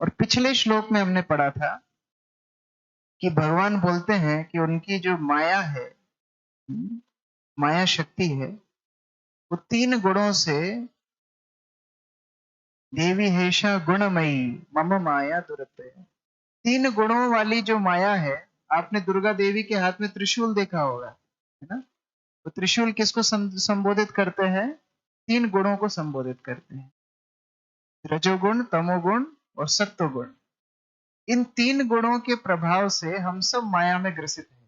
और पिछले श्लोक में हमने पढ़ा था कि भगवान बोलते हैं कि उनकी जो माया है, माया शक्ति है, वो 3 गुणों से देवी हेषा गुणमयी मम माया दुरते। 3 गुणों वाली जो माया है, आपने दुर्गा देवी के हाथ में त्रिशूल देखा होगा, है ना? तो त्रिशूल किसको संबोधित करते हैं? 3 गुणों को संबोधित करते हैं, रजोगुण, तमोगुण और सत्वगुण। इन 3 गुणों के प्रभाव से हम सब माया में ग्रसित हैं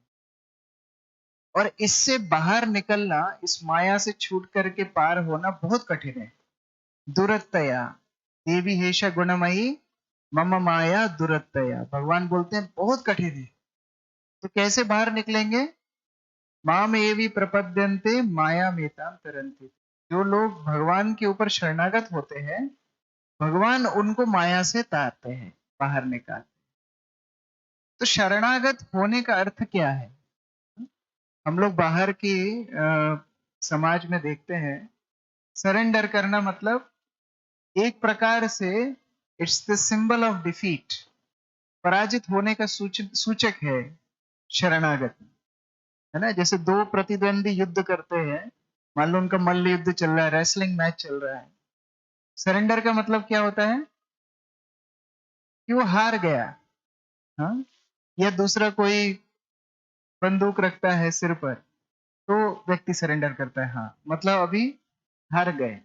और इससे बाहर निकलना, इस माया से छूट करके पार होना बहुत कठिन है। दुरत्तया देवी हेषा गुणमयी मम माया दुरत्तया, भगवान बोलते हैं बहुत कठिन है। तो कैसे बाहर निकलेंगे? माम एवी प्रपद्यन्ते माया मेताम तरन्ति। जो लोग भगवान के ऊपर शरणागत होते हैं, भगवान उनको माया से तारते हैं, बाहर निकालते। तो शरणागत होने का अर्थ क्या है? हम लोग बाहर की समाज में देखते हैं, सरेंडर करना मतलब एक प्रकार से it's the symbol of defeat, पराजित होने का सूचक है शरणागत, है ना? जैसे 2 प्रतिद्वंदी युद्ध करते हैं, मान लो उनका मल्ल युद्ध चल रहा है, रेसलिंग मैच चल रहा है, सरेंडर का मतलब क्या होता है? कि वो हार गया। हाँ? या दूसरा कोई बंदूक रखता है सिर पर, तो व्यक्ति सरेंडर करता है, हाँ मतलब अभी हार गए।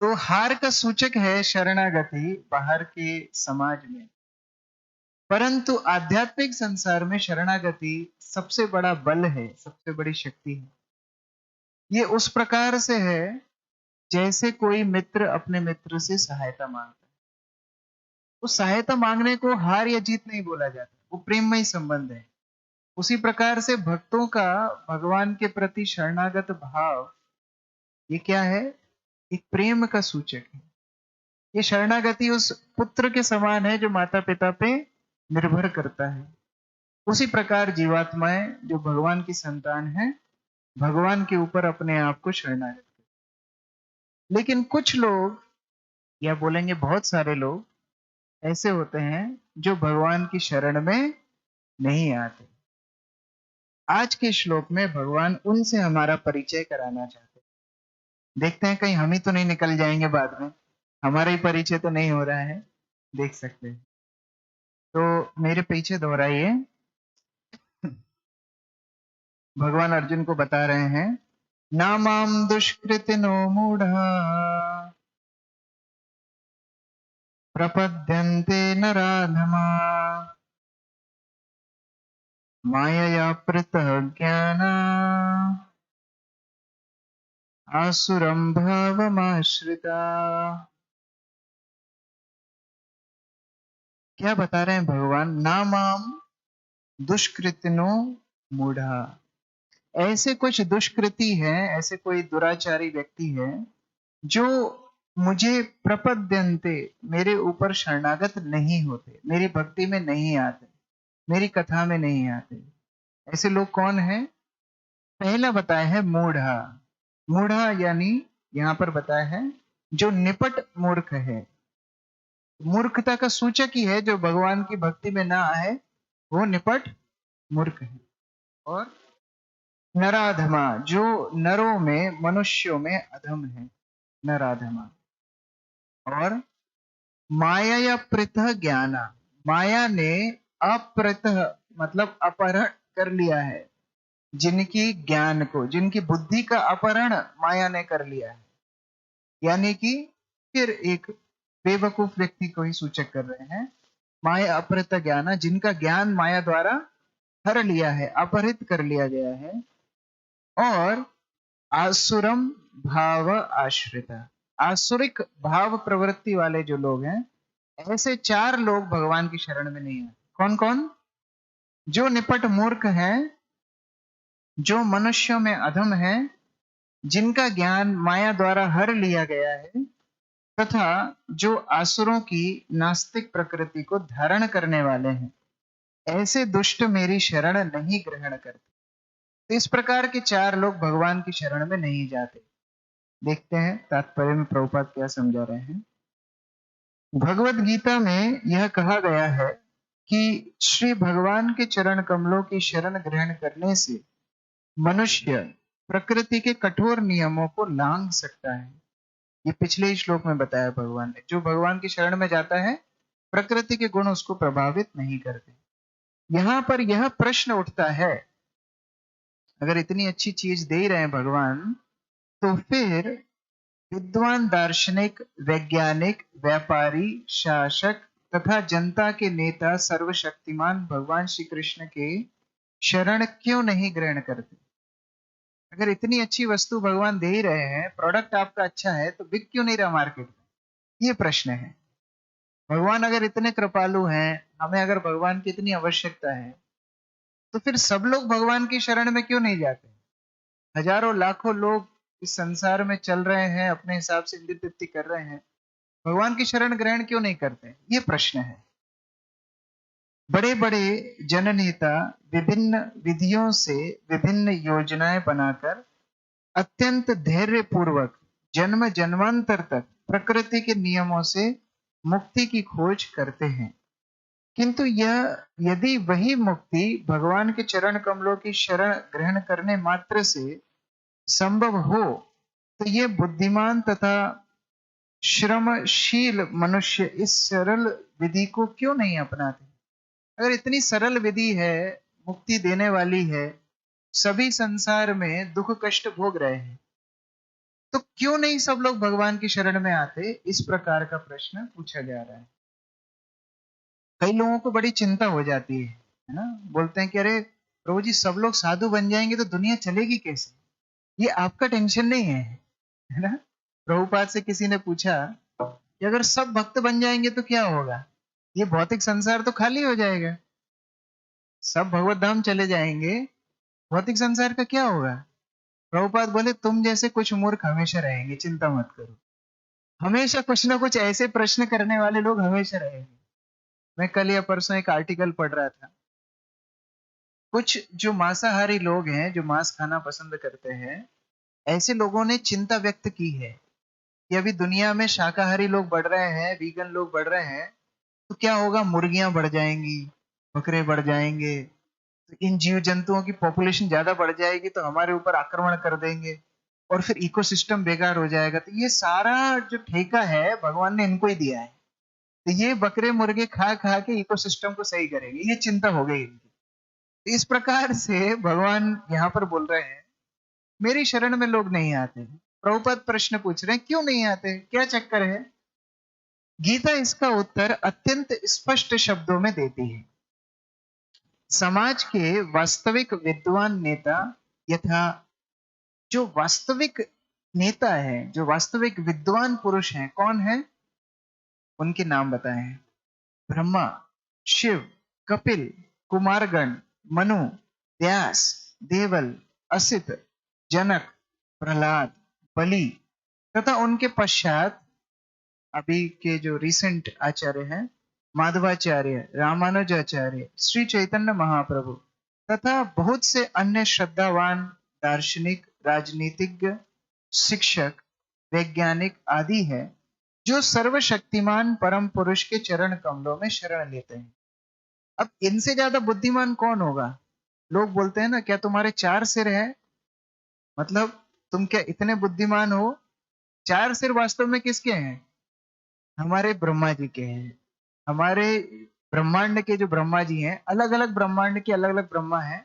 तो हार का सूचक है शरणागति बाहर के समाज में। परंतु आध्यात्मिक संसार में शरणागति सबसे बड़ा बल है, सबसे बड़ी शक्ति है। ये उस प्रकार से है जैसे कोई मित्र अपने मित्र से सहायता मांगता है। उस सहायता मांगने को हार या जीत नहीं बोला जाता, वो प्रेममय संबंध है। उसी प्रकार से भक्तों का भगवान के प्रति शरणागत भाव, ये क्या है? एक प्रेम का सूचक है। ये शरणागति उस पुत्र के समान है जो माता पिता पे निर्भर करता है। उसी प्रकार जीवात्माएं जो भगवान की संतान है, भगवान के ऊपर अपने आप को शरणागत करते। लेकिन कुछ लोग, या बोलेंगे बहुत सारे लोग ऐसे होते हैं जो भगवान की शरण में नहीं आते। आज के श्लोक में भगवान उनसे हमारा परिचय कराना चाहते हैं। देखते हैं कहीं हम ही तो नहीं निकल जाएंगे बाद में, हमारा ही परिचय तो नहीं हो रहा है। देख सकते हैं, तो मेरे पीछे दोहराइए। भगवान अर्जुन को बता रहे हैं, नामाम दुष्कृतिनो मूढ़ा प्रपद्यन्ते नराधमा मायया पृतः ज्ञाना आसुरं भावमाश्रिता। क्या बता रहे हैं भगवान? नामाम दुष्कृतिनो मूढ़ा, ऐसे कुछ दुष्कृति है, ऐसे कोई दुराचारी व्यक्ति है जो मुझे प्रपद्यन्ते, मेरे ऊपर शरणागत नहीं होते, मेरी भक्ति में नहीं आते, मेरी कथा में नहीं आते। ऐसे लोग कौन है? पहला बताया है मूढ़ा। मूढ़ा यानी यहां पर बताया है जो निपट मूर्ख है। मूर्खता का सूचक ही है जो भगवान की भक्ति में ना आए, वो निपट मूर्ख है। और नराधमा, जो नरों में, मनुष्यों में अधम है, नराधमा। और माया या पृथः ज्ञाना, माया ने अप्रतः मतलब अपहरण कर लिया है जिनकी ज्ञान को, जिनकी बुद्धि का अपहरण माया ने कर लिया है। यानी कि फिर एक बेवकूफ व्यक्ति को ही सूचक कर रहे हैं। माया अपहृत ज्ञान, जिनका ज्ञान माया द्वारा हर लिया है, अपहरित कर लिया गया है। और आसुरम भाव आश्रिता, आसुरिक भाव प्रवृत्ति वाले जो लोग हैं, ऐसे 4 लोग भगवान की शरण में नहीं आते। कौन कौन? जो निपट मूर्ख हैं, जो मनुष्यों में अधम है, जिनका ज्ञान माया द्वारा हर लिया गया है, तथा जो आसुरों की नास्तिक प्रकृति को धारण करने वाले हैं, ऐसे दुष्ट मेरी शरण नहीं ग्रहण करते। तो इस प्रकार के 4 लोग भगवान की शरण में नहीं जाते। देखते हैं तात्पर्य में प्रभुपाद क्या समझा रहे हैं। भगवत गीता में यह कहा गया है कि श्री भगवान के चरण कमलों की शरण ग्रहण करने से मनुष्य प्रकृति के कठोर नियमों को लांघ सकता है। ये पिछले ही श्लोक में बताया भगवान ने, जो भगवान की शरण में जाता है प्रकृति के गुण उसको प्रभावित नहीं करते। यहाँ पर यह प्रश्न उठता है, अगर इतनी अच्छी चीज दे रहे हैं भगवान, तो फिर विद्वान दार्शनिक, वैज्ञानिक, व्यापारी, शासक तथा जनता के नेता सर्वशक्तिमान भगवान श्री कृष्ण के शरण क्यों नहीं ग्रहण करते? अगर इतनी अच्छी वस्तु भगवान दे ही रहे हैं, प्रोडक्ट आपका अच्छा है, तो बिक क्यों नहीं रहा मार्केट में? ये प्रश्न है। भगवान अगर इतने कृपालु हैं, हमें अगर भगवान की इतनी आवश्यकता है, तो फिर सब लोग भगवान की शरण में क्यों नहीं जाते? हजारों लाखों लोग इस संसार में चल रहे हैं, अपने हिसाब से इंद्रिय तृप्ति कर रहे हैं, भगवान की शरण ग्रहण क्यों नहीं करते? ये प्रश्न है। बड़े बड़े जननेता विभिन्न विधियों से विभिन्न योजनाएं बनाकर अत्यंत धैर्य पूर्वक जन्म जन्मांतर तक प्रकृति के नियमों से मुक्ति की खोज करते हैं, किंतु यह यदि वही मुक्ति भगवान के चरण कमलों की शरण ग्रहण करने मात्र से संभव हो, तो ये बुद्धिमान तथा श्रमशील मनुष्य इस सरल विधि को क्यों नहीं अपनाते? अगर इतनी सरल विधि है, मुक्ति देने वाली है, सभी संसार में दुख कष्ट भोग रहे हैं, तो क्यों नहीं सब लोग भगवान की शरण में आते? इस प्रकार का प्रश्न पूछा जा रहा है। कई लोगों को बड़ी चिंता हो जाती है ना? बोलते हैं कि अरे प्रभु जी, सब लोग साधु बन जाएंगे तो दुनिया चलेगी कैसे? ये आपका टेंशन नहीं है ना? प्रभुपाद से किसी ने पूछा कि अगर सब भक्त बन जाएंगे तो क्या होगा? ये भौतिक संसार तो खाली हो जाएगा। सब भगवत धाम चले जाएंगे, भौतिक संसार का क्या होगा? प्रभुपाद बोले, तुम जैसे कुछ मूर्ख हमेशा रहेंगे, चिंता मत करो। हमेशा कुछ ना कुछ ऐसे प्रश्न करने वाले लोग हमेशा रहेंगे। मैं कल या परसों एक आर्टिकल पढ़ रहा था, कुछ जो मांसाहारी लोग हैं, जो मांस खाना पसंद करते हैं, ऐसे लोगों ने चिंता व्यक्त की है कि अभी दुनिया में शाकाहारी लोग बढ़ रहे हैं, वीगन लोग बढ़ रहे हैं, तो क्या होगा? मुर्गियां बढ़ जाएंगी, बकरे बढ़ जाएंगे, तो इन जीव जंतुओं की पॉपुलेशन ज्यादा बढ़ जाएगी, तो हमारे ऊपर आक्रमण कर देंगे और फिर इकोसिस्टम बेकार हो जाएगा। तो ये सारा जो ठेका है भगवान ने इनको ही दिया है, तो ये बकरे मुर्गे खा खा के इकोसिस्टम को सही करेंगे, ये चिंता हो गई इनकी। तो इस प्रकार से भगवान यहाँ पर बोल रहे हैं, मेरी शरण में लोग नहीं आते। प्रभुपाद प्रश्न पूछ रहे हैं, क्यों नहीं आते, क्या चक्कर है? गीता इसका उत्तर अत्यंत स्पष्ट शब्दों में देती है। समाज के वास्तविक विद्वान नेता, यथा जो वास्तविक नेता है, जो वास्तविक विद्वान पुरुष हैं, कौन है? उनके नाम बताए हैं। ब्रह्मा, शिव, कपिल, कुमारगण, मनु, व्यास, देवल, असित, जनक, प्रहलाद, बलि तथा उनके पश्चात अभी के जो रिसेंट आचार्य हैं, माधवाचार्य, रामानुजाचार्य, श्री चैतन्य महाप्रभु तथा बहुत से अन्य श्रद्धावान दार्शनिक, राजनीतिज्ञ, शिक्षक, वैज्ञानिक आदि है, जो सर्वशक्तिमान परम पुरुष के चरण कमलों में शरण लेते हैं। अब इनसे ज्यादा बुद्धिमान कौन होगा? लोग बोलते हैं ना, क्या तुम्हारे 4 सिर है? मतलब तुम क्या इतने बुद्धिमान हो? 4 सिर वास्तव में किसके हैं? हमारे ब्रह्मा जी के हैं। हमारे ब्रह्मांड के जो ब्रह्मा जी हैं, अलग अलग ब्रह्मांड के अलग अलग ब्रह्मा हैं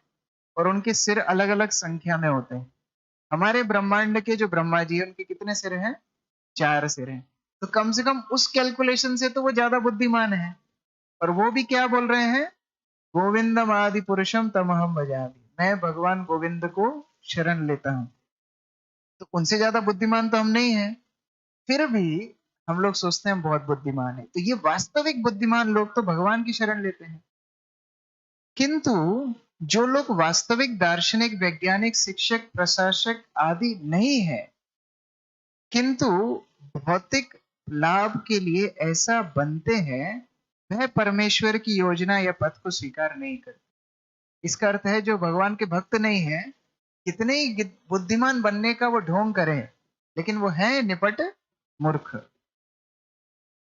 और उनके सिर अलग अलग संख्या में होते हैं। हमारे ब्रह्मांड के जो ब्रह्मा जी हैं, उनके कितने सिर हैं? 4 सिर हैं। तो कम से कम उस कैलकुलेशन से तो वो ज्यादा बुद्धिमान है। और वो भी क्या बोल रहे हैं? गोविंदम आदि पुरुषम तमहम भजामि, मैं भगवान गोविंद को शरण लेता हूं। तो उनसे ज्यादा बुद्धिमान तो हम नहीं है, फिर भी हम लोग सोचते हैं हम बहुत बुद्धिमान है। तो ये वास्तविक बुद्धिमान लोग तो भगवान की शरण लेते हैं। किंतु जो लोग वास्तविक दार्शनिक, वैज्ञानिक, शिक्षक, प्रशासक आदि नहीं है, किंतु भौतिक लाभ के लिए ऐसा बनते हैं, वह परमेश्वर की योजना या पथ को स्वीकार नहीं करते। इसका अर्थ है, जो भगवान के भक्त नहीं है, कितने ही बुद्धिमान बनने का वो ढोंग करें, लेकिन वो है निपट मूर्ख।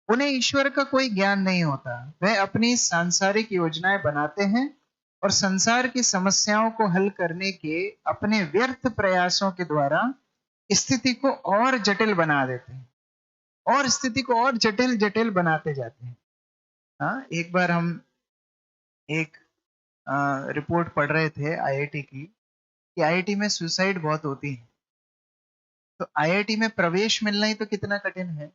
उन्हें ईश्वर का कोई ज्ञान नहीं होता। वह अपनी सांसारिक योजनाएं बनाते हैं और संसार की समस्याओं को हल करने के अपने व्यर्थ प्रयासों के द्वारा स्थिति को और जटिल बना देते हैं, और स्थिति को और जटिल जटिल बनाते जाते हैं। हाँ, एक बार हम एक रिपोर्ट पढ़ रहे थे आईआईटी की, कि आईआईटी में सुसाइड बहुत होती है। तो आईआईटी में प्रवेश मिलना ही तो कितना कठिन है।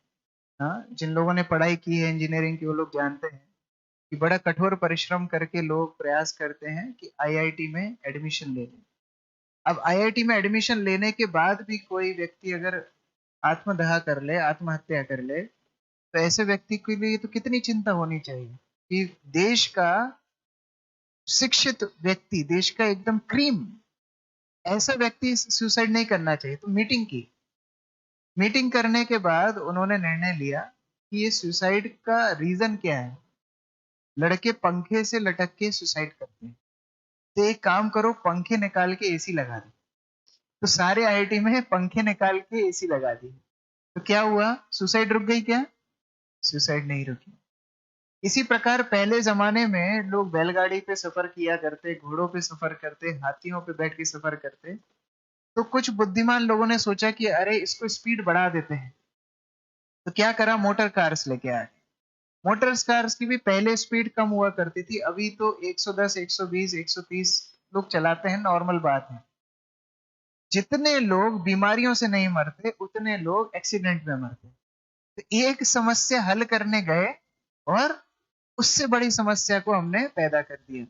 हाँ, जिन लोगों ने पढ़ाई की है इंजीनियरिंग की, वो लोग जानते हैं कि बड़ा कठोर परिश्रम करके लोग प्रयास करते हैं कि आईआईटी में एडमिशन ले लें। अब आईआईटी में एडमिशन लेने के बाद भी कोई व्यक्ति अगर आत्मदाह कर ले, आत्महत्या कर ले, तो ऐसे व्यक्ति के लिए तो कितनी चिंता होनी चाहिए कि देश का शिक्षित व्यक्ति, देश का एकदम क्रीम, ऐसा व्यक्ति सुसाइड नहीं करना चाहिए। तो मीटिंग की, मीटिंग करने के बाद उन्होंने निर्णय लिया कि ये सुसाइड का रीजन क्या है। लड़के पंखे से लटक के सुसाइड करते हैं, तो एक काम करो, पंखे निकाल के एसी लगा दो। तो सारे आईआईटी में पंखे निकाल के एसी लगा दिए। तो क्या हुआ, सुसाइड रुक गई क्या? सुसाइड नहीं रुकी। इसी प्रकार पहले जमाने में लोग बैलगाड़ी पे सफर किया करते, घोड़ों पे सफर करते, हाथियों पे बैठ के सफर करते। तो कुछ बुद्धिमान लोगों ने सोचा कि अरे इसको स्पीड बढ़ा देते हैं। तो क्या करा, मोटर कार्स लेके आए। मोटर कार्स की भी पहले स्पीड कम हुआ करती थी, अभी तो 110, 120, 130 लोग चलाते हैं, नॉर्मल बात है। जितने लोग बीमारियों से नहीं मरते, उतने लोग एक्सीडेंट में मरते। तो एक समस्या हल करने गए और उससे बड़ी समस्या को हमने पैदा कर दिया।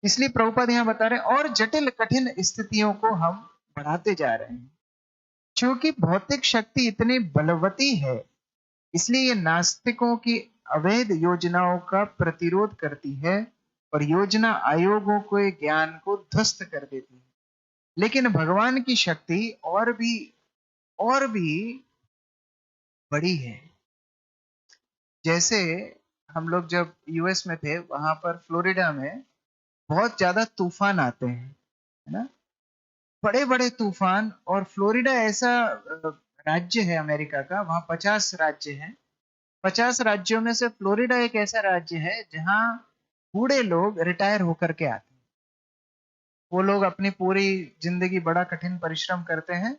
इसलिए प्रभुपाद यहाँ बता रहे हैं, और जटिल कठिन स्थितियों को हम बढ़ाते जा रहे हैं। क्योंकि भौतिक शक्ति इतनी बलवती है, इसलिए ये नास्तिकों की अवैध योजनाओं का प्रतिरोध करती है और योजना आयोगों के ज्ञान को ध्वस्त कर देती है। लेकिन भगवान की शक्ति और भी बड़ी है। जैसे हम लोग जब यूएस में थे, वहां पर फ्लोरिडा में बहुत ज्यादा तूफान आते हैं, है ना, बड़े बड़े तूफान। और फ्लोरिडा ऐसा राज्य है अमेरिका का, वहां 50 राज्य हैं। 50 राज्यों में से फ्लोरिडा एक ऐसा राज्य है जहां बूढ़े लोग रिटायर होकर के आते हैं। वो लोग अपनी पूरी जिंदगी बड़ा कठिन परिश्रम करते हैं,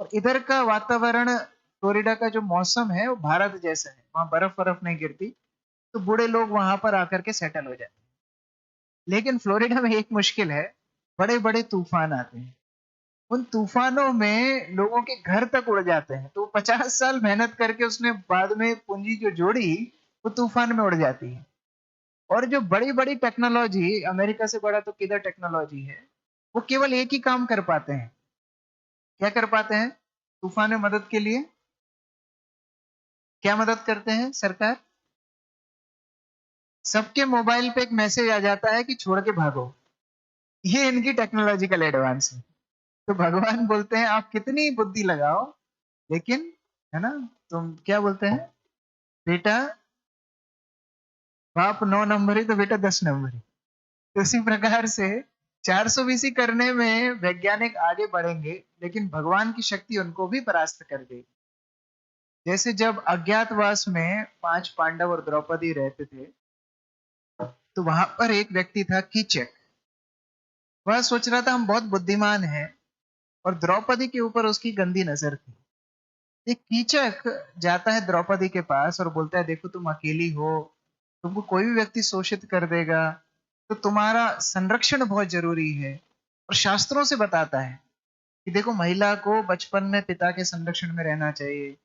और इधर का वातावरण, फ्लोरिडा का जो मौसम है वो भारत जैसा है, वहां बर्फ बर्फ नहीं गिरती। तो बूढ़े लोग वहां पर आकर के सेटल हो जाते हैं। लेकिन फ्लोरिडा में एक मुश्किल है, बड़े बड़े तूफान आते हैं। उन तूफानों में लोगों के घर तक उड़ जाते हैं। तो 50 साल मेहनत करके उसने बाद में पूंजी जो जोड़ी, वो तूफान में उड़ जाती है। और जो बड़ी बड़ी टेक्नोलॉजी, अमेरिका से बड़ा तो किधर टेक्नोलॉजी है, वो केवल एक ही काम कर पाते हैं। क्या कर पाते हैं? तूफान में मदद के लिए क्या मदद करते हैं सरकार? सबके मोबाइल पे एक मैसेज आ जाता है कि छोड़ के भागो। ये इनकी टेक्नोलॉजिकल एडवांस है। तो भगवान बोलते हैं आप कितनी बुद्धि लगाओ, लेकिन, है ना, तुम क्या बोलते हैं, बेटा बाप 9 नंबरी तो बेटा 10 नंबरी। तो इसी प्रकार से 420 करने में वैज्ञानिक आगे बढ़ेंगे, लेकिन भगवान की शक्ति उनको भी परास्त कर देगी। जैसे जब अज्ञातवास में 5 पांडव और द्रौपदी रहते थे, तो वहां पर एक व्यक्ति था कीचक। वह सोच रहा था हम बहुत बुद्धिमान हैं, और द्रौपदी के ऊपर उसकी गंदी नजर थी। एक कीचक जाता है द्रौपदी के पास और बोलता है, देखो तुम अकेली हो, तुमको कोई भी व्यक्ति शोषित कर देगा, तो तुम्हारा संरक्षण बहुत जरूरी है। और शास्त्रों से बताता है कि देखो, महिला को बचपन में पिता के संरक्षण में रहना चाहिए,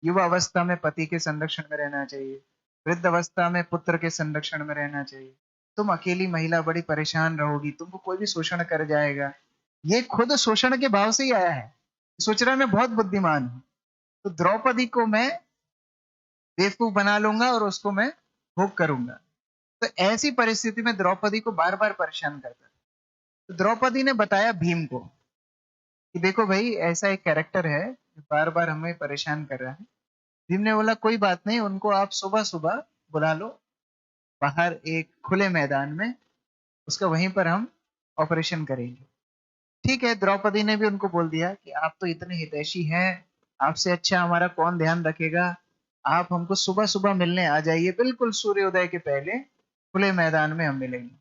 युवा अवस्था में पति के संरक्षण में रहना चाहिए, वृद्ध अवस्था में पुत्र के संरक्षण में रहना चाहिए। तुम अकेली महिला बड़ी परेशान रहोगी, तुमको कोई भी शोषण कर जाएगा। ये खुद शोषण के भाव से ही आया है। सोच रहा है मैं बहुत बुद्धिमान हूं, तो द्रौपदी को मैं बेवकूफ बना लूंगा और उसको मैं भोग करूंगा। तो ऐसी परिस्थिति में द्रौपदी को बार बार परेशान करता था। तो द्रौपदी ने बताया भीम को कि देखो भाई, ऐसा एक कैरेक्टर है जो बार बार हमें परेशान कर रहा है। भीम ने बोला कोई बात नहीं, उनको आप सुबह सुबह बुला लो बाहर एक खुले मैदान में, उसका वहीं पर हम ऑपरेशन करेंगे। ठीक है, द्रौपदी ने भी उनको बोल दिया कि आप तो इतने हितैषी हैं, आपसे अच्छा हमारा कौन ध्यान रखेगा, आप हमको सुबह सुबह मिलने आ जाइए, बिल्कुल सूर्योदय के पहले खुले मैदान में हम मिलेंगे।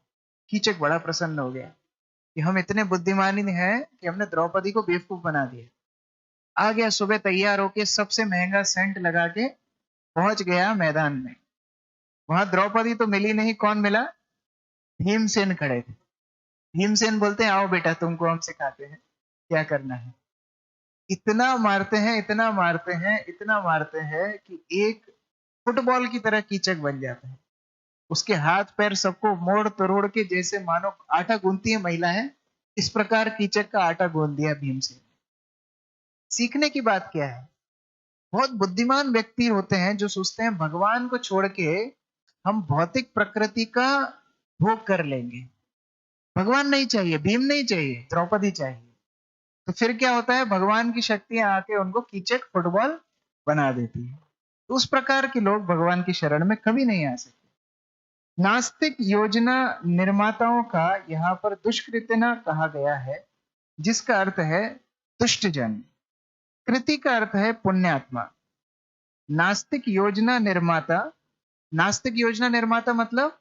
कीचक बड़ा प्रसन्न हो गया कि हम इतने बुद्धिमान हैं कि हमने द्रौपदी को बेवकूफ बना दिया। आ गया सुबह तैयार होके, सबसे महंगा सेंट लगा के पहुंच गया मैदान में। वहां द्रौपदी तो मिली नहीं, कौन मिला? भीमसेन खड़े थे। भीमसेन बोलते हैं, आओ बेटा तुमको हम सिखाते हैं क्या करना है। इतना मारते हैं, इतना मारते हैं, इतना मारते हैं कि एक फुटबॉल की तरह कीचक बन जाता है। उसके हाथ पैर सबको मोड़ तोड़ के जैसे मानो आटा गूंथती है महिला है, इस प्रकार कीचक का आटा गूंथ दिया भीमसेन। सीखने की बात क्या है? बहुत बुद्धिमान व्यक्ति होते हैं जो सोचते हैं भगवान को छोड़ के हम भौतिक प्रकृति का भोग कर लेंगे। भगवान नहीं चाहिए, भीम नहीं चाहिए, द्रौपदी चाहिए। तो फिर क्या होता है? भगवान की शक्तियां आके उनको कीचक फुटबॉल बना देती है। तो उस प्रकार के लोग भगवान की शरण में कभी नहीं आ सकते। नास्तिक योजना निर्माताओं का यहाँ पर दुष्कृतना कहा गया है, जिसका अर्थ है दुष्टजन। कृति का अर्थ है पुण्यात्मा। नास्तिक योजना निर्माता, नास्तिक योजना निर्माता मतलब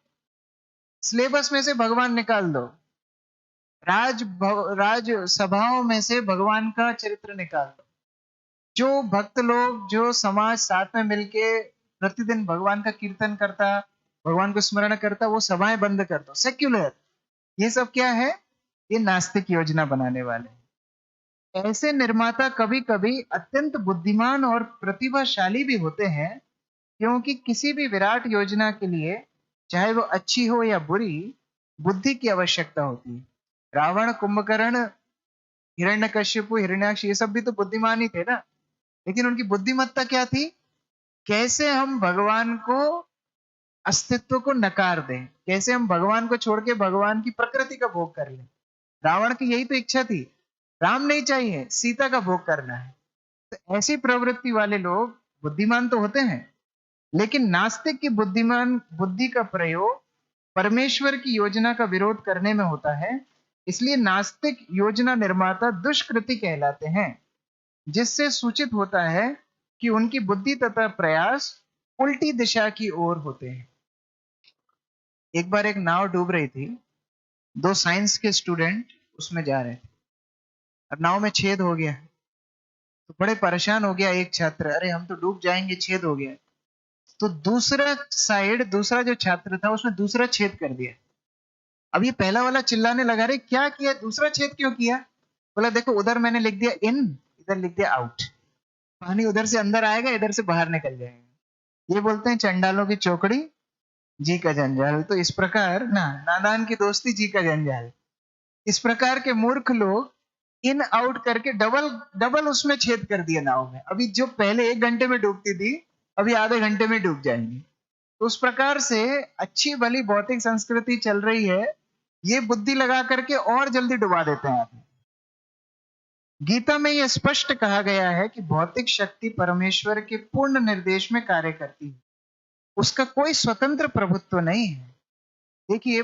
सिलेबस में से भगवान निकाल दो, राज सभाओं में से भगवान का चरित्र निकाल दो। जो भक्त लोग, जो समाज साथ में मिलके प्रतिदिन भगवान का कीर्तन करता, भगवान को स्मरण करता, वो सभाएं बंद कर दो, सेक्युलर। ये सब क्या है? ये नास्तिक योजना बनाने वाले हैं। ऐसे निर्माता कभी कभी अत्यंत बुद्धिमान और प्रतिभाशाली भी होते हैं, क्योंकि किसी भी विराट योजना के लिए, चाहे वो अच्छी हो या बुरी, बुद्धि की आवश्यकता होती है। रावण, कुंभकर्ण, हिरण्यकश्यप, हिरण्याक्ष, ये सब भी तो बुद्धिमान ही थे ना। लेकिन उनकी बुद्धिमत्ता क्या थी? कैसे हम भगवान को, अस्तित्व को नकार दें, कैसे हम भगवान को छोड़ के भगवान की प्रकृति का भोग कर लें। रावण की यही तो इच्छा थी, राम नहीं चाहिए, सीता का भोग करना है। तो ऐसी प्रवृत्ति वाले लोग बुद्धिमान तो होते हैं, लेकिन नास्तिक की बुद्धिमान बुद्धि का प्रयोग परमेश्वर की योजना का विरोध करने में होता है। इसलिए नास्तिक योजना निर्माता दुष्कृति कहलाते हैं, जिससे सूचित होता है कि उनकी बुद्धि तथा प्रयास उल्टी दिशा की ओर होते हैं। एक बार एक नाव डूब रही थी, दो साइंस के स्टूडेंट उसमें जा रहे थे। अब नाव में छेद हो गया, तो बड़े परेशान हो गया एक छात्र, अरे हम तो डूब जाएंगे, छेद हो गया। तो दूसरा साइड, दूसरा जो छात्र था, उसने दूसरा छेद कर दिया। अब ये पहला वाला चिल्लाने लगा, रे क्या किया, दूसरा छेद क्यों किया? बोला देखो उधर मैंने लिख दिया इन, इधर लिख दिया आउट। पानी उधर से अंदर आएगा, इधर से बाहर निकल जाएगा। ये बोलते हैं चंडालों की चौकड़ी जी का जंजाल। तो इस प्रकार ना, नादान की दोस्ती जी का जंजाल। इस प्रकार के मूर्ख लोग इन आउट करके डबल डबल उसमें छेद कर दिया नाव में। अभी जो पहले 1 घंटे में डूबती थी, अभी आधे घंटे में डूब जाएंगी। तो उस प्रकार से अच्छी भली भौतिक संस्कृति चल रही है, ये बुद्धि लगा करके और जल्दी डुबा देते हैं आप। गीता में यह स्पष्ट कहा गया है कि भौतिक शक्ति परमेश्वर के पूर्ण निर्देश में कार्य करती है, उसका कोई स्वतंत्र प्रभुत्व नहीं है। देखिए,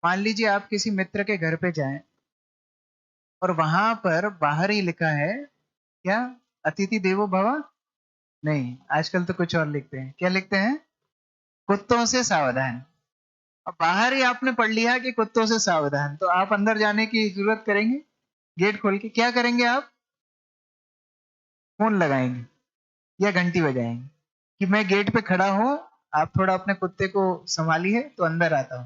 मान लीजिए आप किसी मित्र के घर पे जाएं और वहां पर बाहर ही लिखा है क्या, अतिथि देवो भव। नहीं, आजकल तो कुछ और लिखते हैं। क्या लिखते हैं? कुत्तों से सावधान। अब बाहर ही आपने पढ़ लिया कि कुत्तों से सावधान, तो आप अंदर जाने की जरूरत करेंगे? गेट खोल के क्या करेंगे आप? फोन लगाएंगे या घंटी बजाएंगे कि मैं गेट पे खड़ा हूं, आप थोड़ा अपने कुत्ते को संभालिए तो अंदर आता हूं।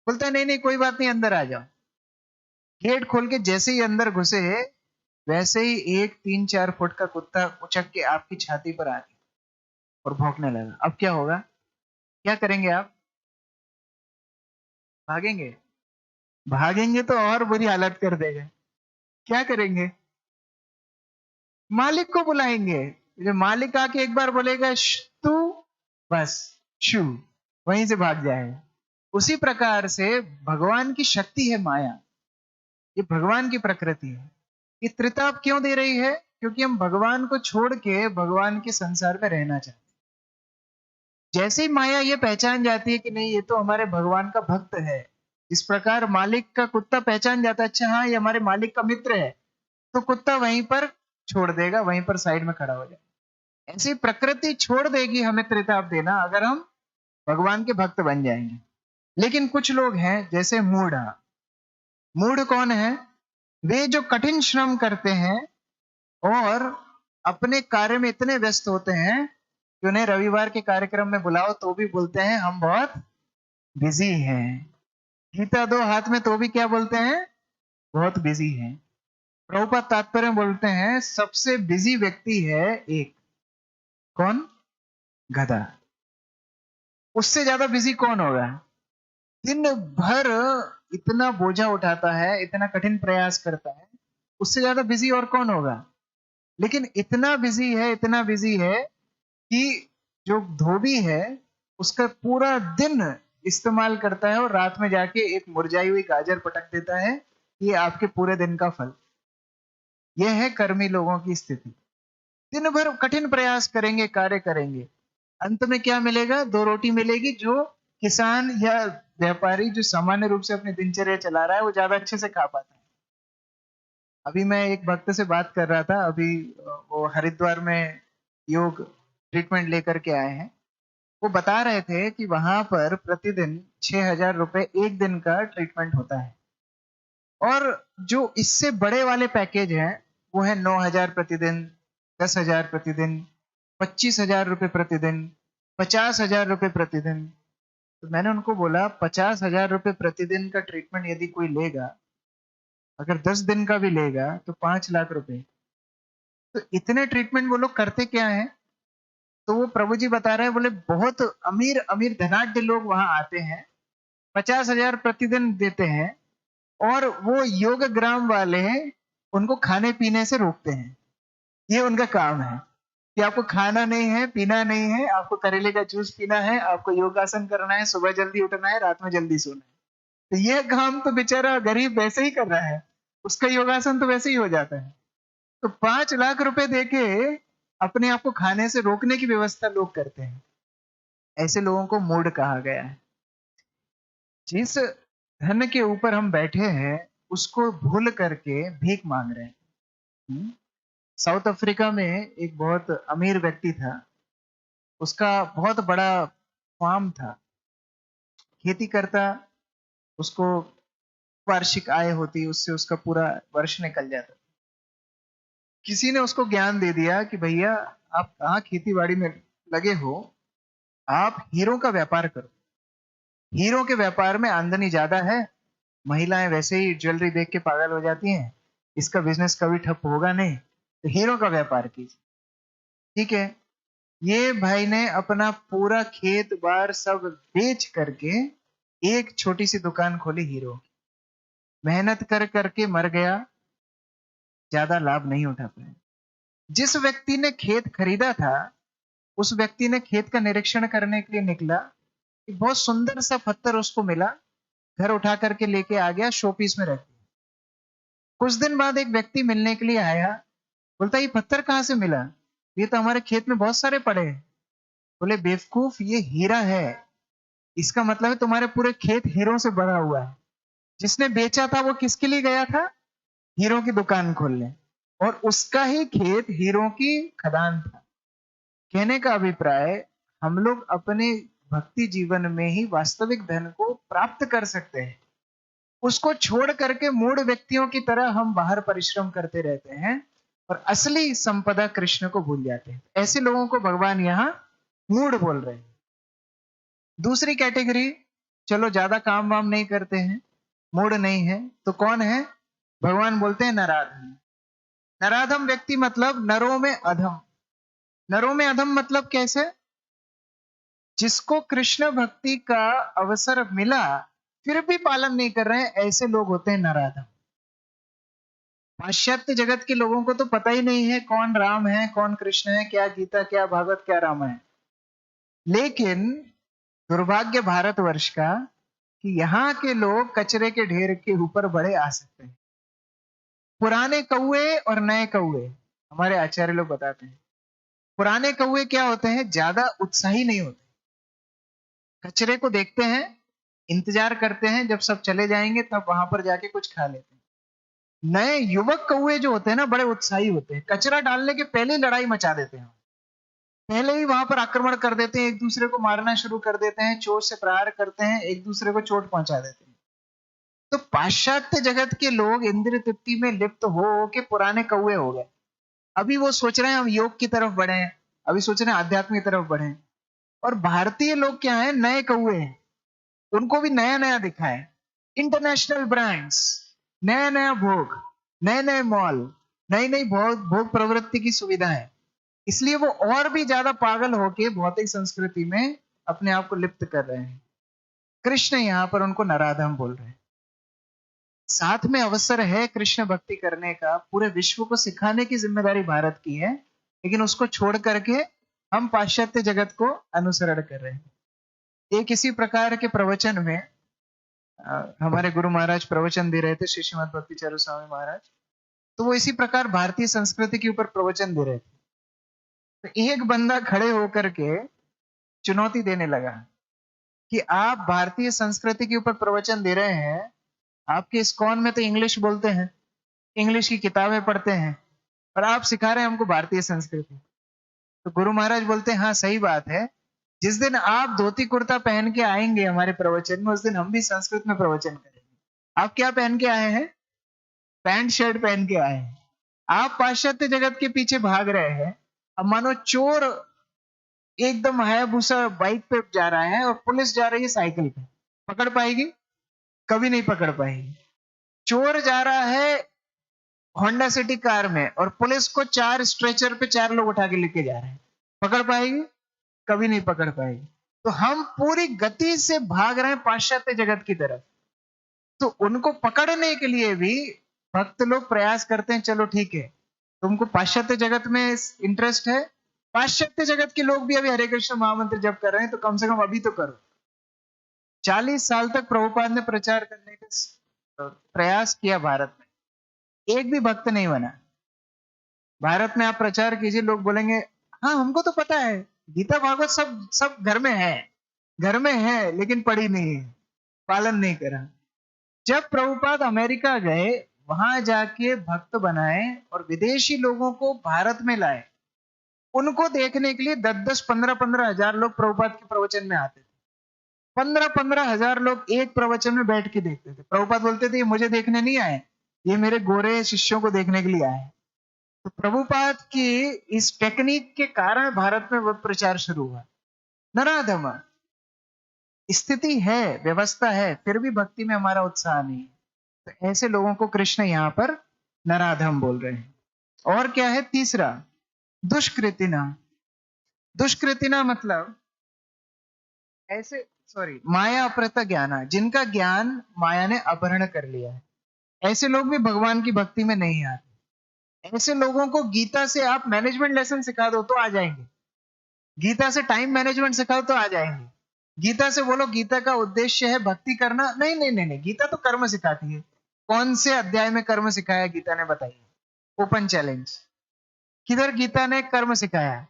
बोलता है नहीं नहीं कोई बात नहीं, अंदर आ जाओ। गेट खोल के जैसे ही अंदर घुसे, वैसे ही एक 3-4 फुट का कुत्ता उचक के आपकी छाती पर आ गया और भौंकने लगा। अब क्या होगा? क्या करेंगे आप? भागेंगे? भागेंगे तो और बुरी हालत कर देगा। क्या करेंगे? मालिक को बुलाएंगे। जो मालिक आके एक बार बोलेगा तू, बस शू, वहीं से भाग जाएगा। उसी प्रकार से भगवान की शक्ति है माया, ये भगवान की प्रकृति है। ये त्रिताप क्यों दे रही है? क्योंकि हम भगवान को छोड़ के भगवान के संसार में रहना चाहते हैं। जैसे ही माया ये पहचान जाती है कि नहीं, ये तो हमारे भगवान का भक्त है, इस प्रकार मालिक का कुत्ता पहचान जाता है, अच्छा हाँ ये हमारे मालिक का मित्र है, तो कुत्ता वहीं पर छोड़ देगा, वहीं पर साइड में खड़ा हो जाएगा। ऐसी प्रकृति छोड़ देगी हमें त्रिताप देना अगर हम भगवान के भक्त बन जाएंगे। लेकिन कुछ लोग हैं जैसे मूढ़। मूढ़ कौन है? वे जो कठिन श्रम करते हैं और अपने कार्य में इतने व्यस्त होते हैं कि उन्हें रविवार के कार्यक्रम में बुलाओ तो भी बोलते हैं हम बहुत बिजी हैं। गीता दो हाथ में तो भी क्या बोलते हैं? बहुत बिजी हैं। प्रभुपाद तात्पर्य में बोलते हैं सबसे बिजी व्यक्ति है एक, कौन? गधा। उससे ज्यादा बिजी कौन होगा? दिन भर इतना बोझा उठाता है, इतना कठिन प्रयास करता है, उससे ज्यादा बिजी और कौन होगा? लेकिन इतना बिजी है, इतना बिजी है कि जो धोबी है उसका पूरा दिन इस्तेमाल करता है और रात में जाके एक मुरझाई हुई गाजर पटक देता है। ये आपके पूरे दिन का फल। यह है कर्मी लोगों की स्थिति। दिन भर कठिन प्रयास करेंगे, कार्य करेंगे, अंत में क्या मिलेगा? दो रोटी मिलेगी। जो किसान या व्यापारी जो सामान्य रूप से अपनी दिनचर्या चला रहा है वो ज्यादा अच्छे से खा पाता है। अभी मैं एक भक्त से बात कर रहा था, अभी वो हरिद्वार में योग ट्रीटमेंट लेकर के आए हैं। वो बता रहे थे कि वहां पर प्रतिदिन 6,000 रुपए एक दिन का ट्रीटमेंट होता है, और जो इससे बड़े वाले पैकेज हैं वो है 9,000 प्रतिदिन, 10,000 प्रतिदिन, 25,000 रुपए प्रतिदिन, 50,000 रुपए प्रतिदिन। तो मैंने उनको बोला 50,000 रुपए प्रतिदिन का ट्रीटमेंट यदि कोई लेगा, अगर 10 दिन का भी लेगा तो 5 लाख रुपए। तो इतने ट्रीटमेंट वो लोग करते क्या है? तो वो प्रभु जी बता रहे हैं, बोले बहुत अमीर अमीर धनाढ्य लोग वहां आते हैं, 50,000 प्रतिदिन देते हैं, और वो योग ग्राम वाले उनको खाने पीने से रोकते हैं। ये उनका काम है कि आपको खाना नहीं है, पीना नहीं है, आपको करेले का जूस पीना है, आपको योगासन करना है, सुबह जल्दी उठना है, रात में जल्दी सोना है। तो ये काम तो बेचारा गरीब वैसे ही कर रहा है, उसका योगासन तो वैसे ही हो जाता है। तो 5 लाख रुपए देके अपने आप को खाने से रोकने की व्यवस्था लोग करते हैं। ऐसे लोगों को मूढ़ कहा गया है। जिस धन के ऊपर हम बैठे हैं उसको भूल करके भीख मांग रहे हैं। हम्म? साउथ अफ्रीका में एक बहुत अमीर व्यक्ति था, उसका बहुत बड़ा फार्म था, खेती करता, उसको वार्षिक आय होती, उससे उसका पूरा वर्ष निकल जाता। किसी ने उसको ज्ञान दे दिया कि भैया आप कहाँ खेती बाड़ी में लगे हो, आप हीरो का व्यापार करो। हीरो के व्यापार में आमदनी ज्यादा है, महिलाएं वैसे ही ज्वेलरी देख के पागल हो जाती हैं, इसका बिजनेस कभी ठप होगा नहीं, तो हीरो का व्यापार कीजिए। ठीक है, ये भाई ने अपना पूरा खेत बार सब बेच करके एक छोटी सी दुकान खोली हीरो। मेहनत कर करके मर गया, ज्यादा लाभ नहीं उठा पाया। जिस व्यक्ति ने खेत खरीदा था उस व्यक्ति ने खेत का निरीक्षण करने के लिए निकला, एक बहुत सुंदर सा पत्थर उसको मिला, घर उठा करके लेके आ गया, शोपीस में रख दिया। कुछ दिन बाद एक व्यक्ति मिलने के लिए आया, बोलता ये पत्थर कहाँ से मिला? ये तो हमारे खेत में बहुत सारे पड़े हैं। बोले बेवकूफ, ये हीरा है, इसका मतलब है तुम्हारे पूरे खेत हीरो से भरा हुआ है। जिसने बेचा था वो किसके लिए गया था? हीरो की दुकान खोलने, और उसका ही खेत हीरो की खदान था। कहने का अभिप्राय, हम लोग अपने भक्ति जीवन में ही वास्तविक धन को प्राप्त कर सकते हैं। उसको छोड़ करके मूढ़ व्यक्तियों की तरह हम बाहर परिश्रम करते रहते हैं और असली संपदा कृष्ण को भूल जाते हैं। ऐसे लोगों को भगवान यहाँ मूढ़ बोल रहे हैं। दूसरी कैटेगरी, चलो ज्यादा काम वाम नहीं करते हैं, मूढ़ नहीं है, तो कौन है? भगवान बोलते हैं नराधम। नराधम व्यक्ति मतलब नरों में अधम। नरों में अधम मतलब कैसे? जिसको कृष्ण भक्ति का अवसर मिला फिर भी पालन नहीं कर रहे हैं, ऐसे लोग होते हैं नराधम। पाश्चात्य जगत के लोगों को तो पता ही नहीं है कौन राम है, कौन कृष्ण है, क्या गीता, क्या भागवत, क्या रामायण। लेकिन दुर्भाग्य भारतवर्ष का कि यहाँ के लोग कचरे के ढेर के ऊपर बड़े आ सकते हैं। पुराने कौए और नए कौए, हमारे आचार्य लोग बताते हैं, पुराने कौए क्या होते हैं? ज्यादा उत्साही नहीं होते, कचरे को देखते हैं, इंतजार करते हैं जब सब चले जाएंगे तब वहां पर जाके कुछ खा लेते हैं। नए युवक कौए जो होते हैं ना, बड़े उत्साही होते हैं, कचरा डालने के पहले ही लड़ाई मचा देते हैं। पहले ही वहां पर आक्रमण कर देते हैं, एक दूसरे को मारना शुरू कर देते हैं, चोट से प्रहार करते हैं, एक दूसरे को चोट पहुंचा देते हैं। तो पाश्चात्य जगत के लोग इंद्रिय तृप्ति में लिप्त हो के पुराने कौए हो गए। अभी वो सोच रहे हैं हम योग की तरफ बढ़े हैं, अभी सोच रहे हैं आध्यात्म की तरफ बढ़े हैं। और भारतीय लोग क्या है, नए कौए हैं, उनको भी नया नया दिखा है। इंटरनेशनल ब्रांड्स, नया नया भोग, नए नए मॉल, नई नई भोग भोग प्रवृत्ति की सुविधाएं, इसलिए वो और भी ज्यादा पागल होके भौतिक संस्कृति में अपने आप को लिप्त कर रहे हैं। कृष्ण यहाँ पर उनको नराधम बोल रहे हैं। साथ में अवसर है कृष्ण भक्ति करने का, पूरे विश्व को सिखाने की जिम्मेदारी भारत की है, लेकिन उसको छोड़ करके हम पाश्चात्य जगत को अनुसरण कर रहे हैं। एक इसी प्रकार के प्रवचन में हमारे गुरु महाराज प्रवचन दे रहे थे, श्री श्रीमद भक्ति चारू स्वामी महाराज। तो वो इसी प्रकार भारतीय संस्कृति के ऊपर प्रवचन दे रहे थे। तो एक बंदा खड़े होकर के चुनौती देने लगा कि आप भारतीय संस्कृति के ऊपर प्रवचन दे रहे हैं, आपके इस्कॉन में तो इंग्लिश बोलते हैं, इंग्लिश की किताबें पढ़ते हैं, और आप सिखा रहे हैं हमको भारतीय संस्कृति। तो गुरु महाराज बोलते हैं, हाँ सही बात है, जिस दिन आप धोती कुर्ता पहन के आएंगे हमारे प्रवचन में, उस दिन हम भी संस्कृत में प्रवचन करेंगे। आप क्या पहन के आए हैं? पैंट शर्ट पहन के आए हैं। आप पाश्चात्य जगत के पीछे भाग रहे हैं। अब मानो चोर एकदम हायाबुसा बाइक पे जा रहा है और पुलिस जा रही है साइकिल पे, पकड़ पाएगी? कभी नहीं पकड़ पाएगी। चोर जा रहा है होंडा सिटी कार में और पुलिस को 4 स्ट्रेचर पे 4 लोग उठा के लेके जा रहे हैं, पकड़ पाएगी? कभी नहीं पकड़ पाएगी। तो हम पूरी गति से भाग रहे हैं पाश्चात्य जगत की तरफ। तो उनको पकड़ने के लिए भी भक्त लोग प्रयास करते हैं, चलो ठीक है, तुमको पाश्चात्य जगत में इंटरेस्ट है, पाश्चात्य जगत के लोग भी अभी हरे कृष्ण महामंत्र जप कर रहे हैं, तो कम से कम अभी तो करो। 40 साल तक प्रभुपाद ने प्रचार करने का प्रयास किया भारत में, एक भी भक्त नहीं बना। भारत में आप प्रचार कीजिए, लोग बोलेंगे हाँ हमको तो पता है, गीता भागवत सब सब घर में है, लेकिन पढ़ी नहीं है, पालन नहीं करा। जब प्रभुपाद अमेरिका गए, वहां जाके भक्त बनाए और विदेशी लोगों को भारत में लाए, उनको देखने के लिए 10-10, 15-15 हजार लोग प्रभुपाद के प्रवचन में आते थे। 15-15 हजार लोग एक प्रवचन में बैठ के देखते थे। प्रभुपाद बोलते थे ये मुझे देखने नहीं आए, ये मेरे गोरे शिष्यों को देखने के लिए आए। तो प्रभुपाद की इस टेक्निक के कारण भारत में वह प्रचार शुरू हुआ। नराधम स्थिति है, व्यवस्था है, फिर भी भक्ति में हमारा उत्साह नहीं है। तो ऐसे लोगों को कृष्ण यहाँ पर नराधम बोल रहे हैं। और क्या है तीसरा? दुष्कृतिना। दुष्कृतिना मतलब ऐसे, सॉरी, माया अपहृत ज्ञाना, जिनका ज्ञान माया ने अपहरण कर लिया है, ऐसे लोग भी भगवान की भक्ति में नहीं आते। ऐसे लोगों को गीता से आप मैनेजमेंट लेसन सिखा दो तो आ जाएंगे, गीता से टाइम मैनेजमेंट सिखाओ तो आ जाएंगे, गीता से बोलो गीता का उद्देश्य है भक्ति करना, नहीं नहीं नहीं नहीं, गीता तो कर्म सिखाती है। कौन से अध्याय में कर्म सिखाया गीता ने, बताइए? ओपन चैलेंज, किधर गीता ने कर्म सिखाया?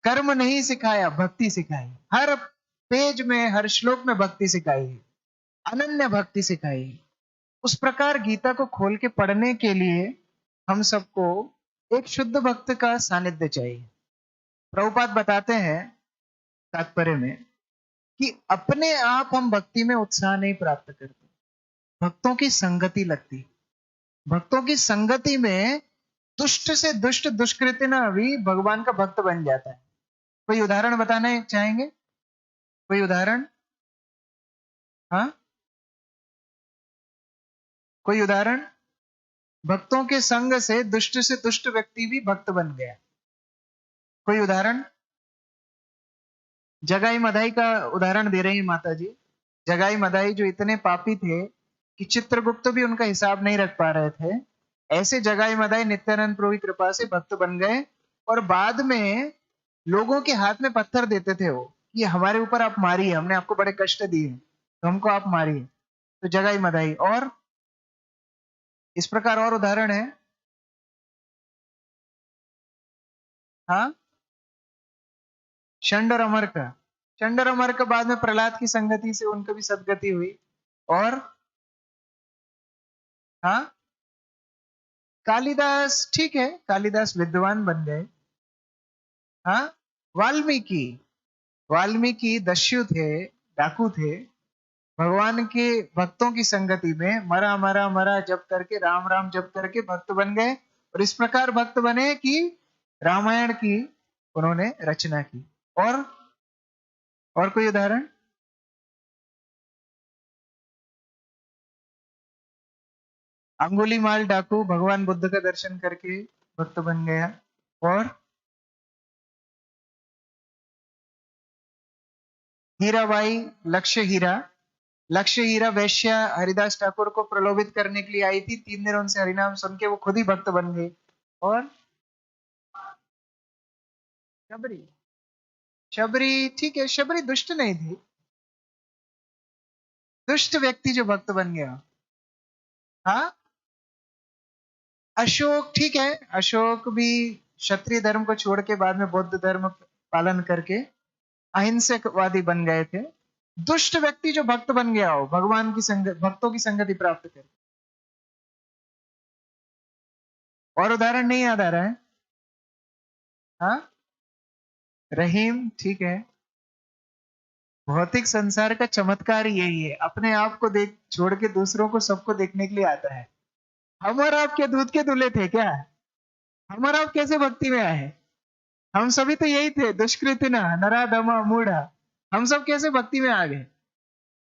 कर्म नहीं सिखाया, भक्ति सिखाई। हर पेज में, हर श्लोक में भक्ति सिखाई है, अनन्य भक्ति सिखाई है। उस प्रकार गीता को खोल के पढ़ने के लिए हम सबको एक शुद्ध भक्त का सानिध्य चाहिए। प्रभुपाद बताते हैं तात्पर्य में कि अपने आप हम भक्ति में उत्साह नहीं प्राप्त करते, भक्तों की संगति लगती। भक्तों की संगति में दुष्ट से दुष्ट दुष्कृत्य ना भी भगवान का भक्त बन जाता है। कोई उदाहरण बताने चाहेंगे? कोई उदाहरण? हाँ, कोई उदाहरण? भक्तों के संग से दुष्ट व्यक्ति भी भक्त बन गया, कोई उदाहरण? जगाई मधाई का उदाहरण दे रही है माता जी। जगाई मधाई जो इतने पापी थे कि चित्रगुप्त भी उनका हिसाब नहीं रख पा रहे थे, ऐसे जगाई मधाई नित्यानंद प्रभु की कृपा से भक्त बन गए। और बाद में लोगों के हाथ में पत्थर देते थे वो, कि हमारे ऊपर आप मारिए, हमने आपको बड़े कष्ट दिए तो हमको आप मारिए। तो जगाई मधाई। और इस प्रकार और उदाहरण है। हाँ, षंड और अमर का। षंड और अमर का बाद में प्रहलाद की संगति से उनको भी सदगति हुई। और हाँ, कालिदास, ठीक है, कालिदास विद्वान बन गए। हाँ, वाल्मीकि। वाल्मीकि दस्यु थे, डाकू थे। भगवान के भक्तों की संगति में मरा मरा मरा जप करके, राम राम जप करके भक्त बन गए, और इस प्रकार भक्त बने कि रामायण की उन्होंने रचना की। और कोई उदाहरण? अंगुलीमाल डाकू भगवान बुद्ध का दर्शन करके भक्त बन गया। और हीराबाई, लक्ष्य हीरा। लक्ष्य हीरा वैश्या हरिदास ठाकुर को प्रलोभित करने के लिए आई थी, 3 दिन उनसे हरिनाम सुन के वो खुद ही भक्त बन गई। और शबरी। शबरी ठीक है, शबरी दुष्ट नहीं थी, दुष्ट व्यक्ति जो भक्त बन गया। हाँ, अशोक ठीक है, अशोक भी क्षत्रिय धर्म को छोड़ के बाद में बौद्ध धर्म पालन करके अहिंसकवादी बन गए थे। दुष्ट व्यक्ति जो भक्त बन गया हो, भगवान की संगत, भक्तों की संगति प्राप्त करे। और उदाहरण नहीं याद आ रहा है? हाँ, रहीम ठीक है। भौतिक संसार का चमत्कार यही है, अपने आप को देख छोड़ के दूसरों को, सबको देखने के लिए आता है। हम और आप क्या दूध के दूल्हे थे क्या? हम और आप कैसे भक्ति में आए? हम सभी तो यही थे, दुष्कृतिना नराधमा मूढ़ा। हम सब कैसे भक्ति में आ गए?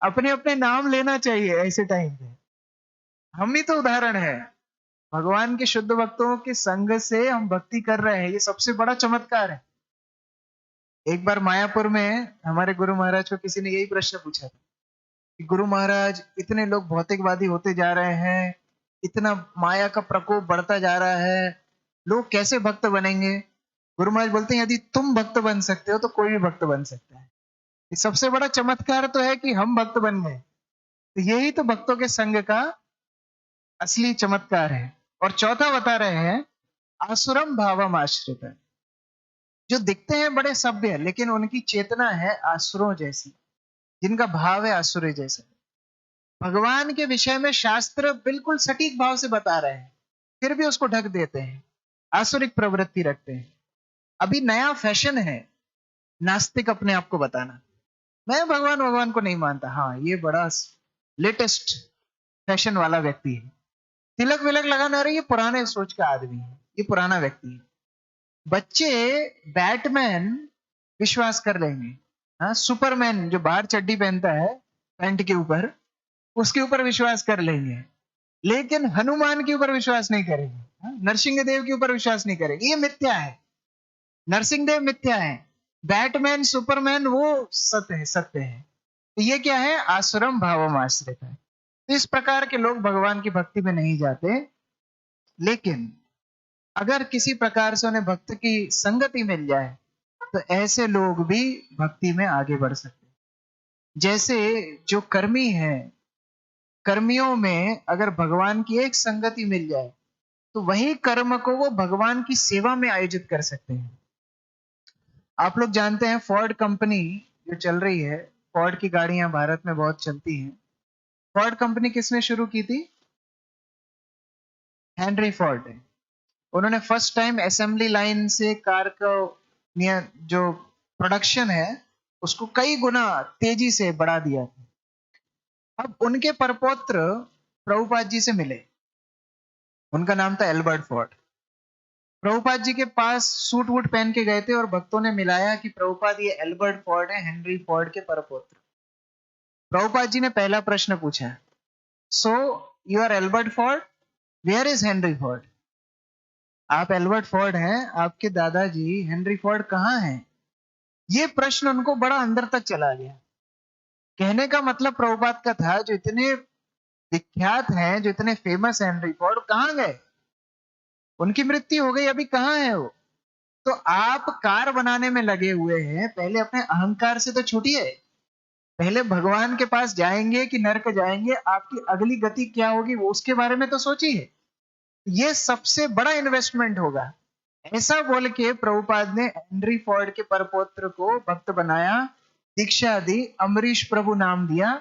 अपने अपने नाम लेना चाहिए ऐसे टाइम पे। हम ही तो उदाहरण है, भगवान के शुद्ध भक्तों के संग से हम भक्ति कर रहे हैं, ये सबसे बड़ा चमत्कार है। एक बार मायापुर में हमारे गुरु महाराज को किसी ने यही प्रश्न पूछा था कि गुरु महाराज, इतने लोग भौतिकवादी होते जा रहे हैं, इतना माया का प्रकोप बढ़ता जा रहा है, लोग कैसे भक्त बनेंगे? गुरु महाराज बोलते हैं, यदि तुम भक्त बन सकते हो तो कोई भी भक्त बन सकता है। ये सबसे बड़ा चमत्कार तो है कि हम भक्त बन गए। तो यही तो भक्तों के संग का असली चमत्कार है। और चौथा बता रहे हैं, आसुरम भावम आश्रित। जो दिखते हैं बड़े सभ्य, लेकिन उनकी चेतना है आसुरों जैसी, जिनका भाव है आसुरी जैसा। भगवान के विषय में शास्त्र बिल्कुल सटीक भाव से बता रहे हैं, फिर भी उसको ढक देते हैं, आसुरिक प्रवृत्ति रखते हैं। अभी नया फैशन है नास्तिक अपने आप को बताना, मैं भगवान भगवान को नहीं मानता। हाँ, ये बड़ा लेटेस्ट फैशन वाला व्यक्ति है, तिलक विलक लगाना रही, ये पुराने सोच का आदमी है, ये पुराना व्यक्ति है। बच्चे बैटमैन विश्वास कर लेंगे, हाँ, सुपरमैन जो बाहर चड्डी पहनता है पैंट के ऊपर, उसके ऊपर विश्वास कर लेंगे, लेकिन हनुमान के ऊपर विश्वास नहीं करेंगे, हाँ? नरसिंह देव के ऊपर विश्वास नहीं करेंगे, ये मिथ्या है। नरसिंह देव मिथ्या है, बैटमैन सुपरमैन वो सत्य है, सत्य है। तो ये क्या है? आसुरम भावम आश्रित है। तो इस प्रकार के लोग भगवान की भक्ति में नहीं जाते, लेकिन अगर किसी प्रकार से उन्हें भक्त की संगति मिल जाए तो ऐसे लोग भी भक्ति में आगे बढ़ सकते हैं। जैसे जो कर्मी है, कर्मियों में अगर भगवान की एक संगति मिल जाए तो वही कर्म को वो भगवान की सेवा में आयोजित कर सकते हैं। आप लोग जानते हैं फोर्ड कंपनी जो चल रही है, फोर्ड की गाड़ियां भारत में बहुत चलती हैं। फोर्ड कंपनी किसने शुरू की थी? हेनरी फोर्ड है। उन्होंने फर्स्ट टाइम असेंबली लाइन से कार को जो प्रोडक्शन है उसको कई गुना तेजी से बढ़ा दिया था। अब उनके परपौत्र प्रभुपाद जी से मिले, उनका नाम था एल्बर्ट फोर्ड। प्रभुपाद जी के पास सूट वूट पहन के गए थे और भक्तों ने मिलाया कि प्रभुपाद ये एल्बर्ट फोर्ड है, हेनरी फोर्ड के परपौत्र। प्रभुपाद जी ने पहला प्रश्न पूछा, so you are Albert Ford, where is Henry Ford? आप एल्बर्ट फोर्ड हैं, आपके दादाजी हेनरी फोर्ड कहाँ हैं? ये प्रश्न उनको बड़ा अंदर तक चला गया। कहने का मतलब प्रभुपाद का था, जो इतने विख्यात हैं, जो इतने फेमस हैं हेनरी फोर्ड, कहाँ गए? उनकी मृत्यु हो गई, अभी कहाँ है वो? तो आप कार बनाने में लगे हुए हैं, पहले अपने अहंकार से तो छूटिए, पहले भगवान के पास जाएंगे कि नरक जाएंगे, आपकी अगली गति क्या होगी वो उसके बारे में तो सोचिए। ये सबसे बड़ा इन्वेस्टमेंट होगा। ऐसा बोल के प्रभुपाद ने हेनरी फोर्ड के परपौत्र को भक्त बनाया, दीक्षा दी, अमरीश प्रभु नाम दिया,